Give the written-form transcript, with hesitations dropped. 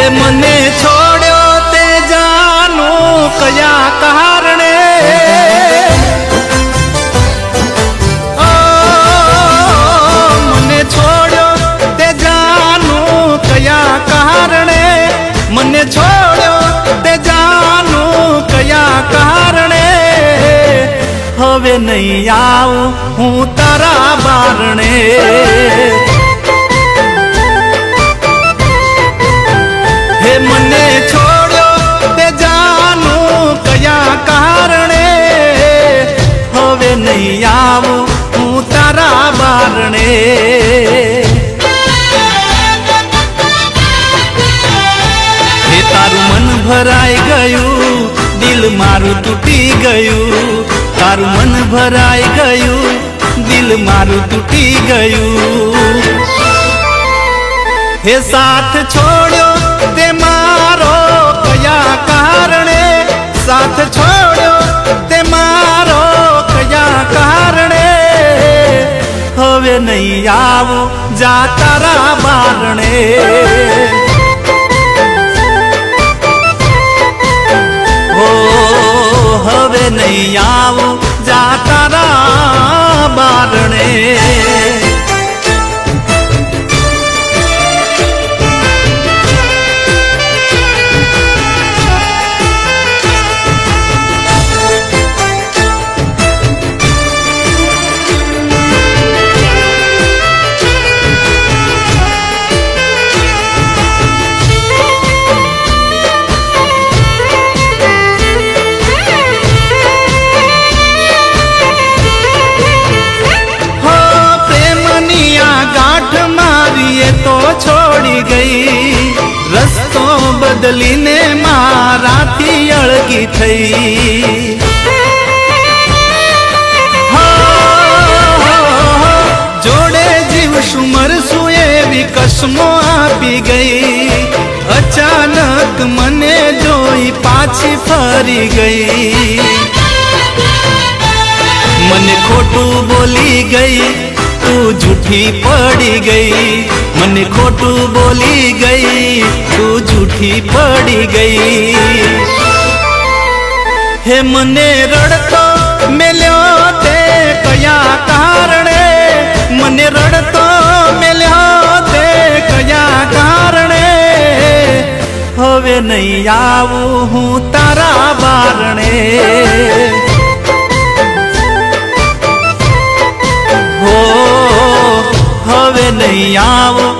હે મને છોડ્યો તે જાનું કયા કારણે, મને છોડ્યો તે જાનું કયા કારણે, મને છોડ્યો તે જાનું કયા કારણે, હવે નહીં આવું હું તારા બારણે, હે મને છોડ્યો તે જાનું કયા કારણે, હવે નહીં આવું હું તારા બારણે, હે તારું મન ભરાઈ ગયું, દિલ મારું તૂટી ગયું, તારું મન ભરાઈ ગયું, દિલ મારું તૂટી ગયું, હે સાથ છોડ્યો તે મારો કયા કારણે, સાથ છોડ્યો તે મારો કયા કારણે, હવે નહીં આવું જા તારા બારણે, હો હવે નહીં આવું જા તારા બારણે, તો છોડી ગઈ, રસ્તો બદલીને મારાથી અળગી થઈ, જોડે જીવશું મરશું એવી કસમો આપી ગઈ, અચાનક મને જોઈ પાછી ફરી ગઈ, મને ખોટું બોલી ગઈ, તું જૂઠી પડી ગઈ, મને ખોટું બોલી ગઈ, તું જૂઠી પડી ગઈ, હે મને રડતો મેલ્યો તે કયા કારણે, મને રડતો મેલ્યો તે કયા કારણે, હવે નહીં આવું હું તારા બારણે, હો હવે નહીં આવું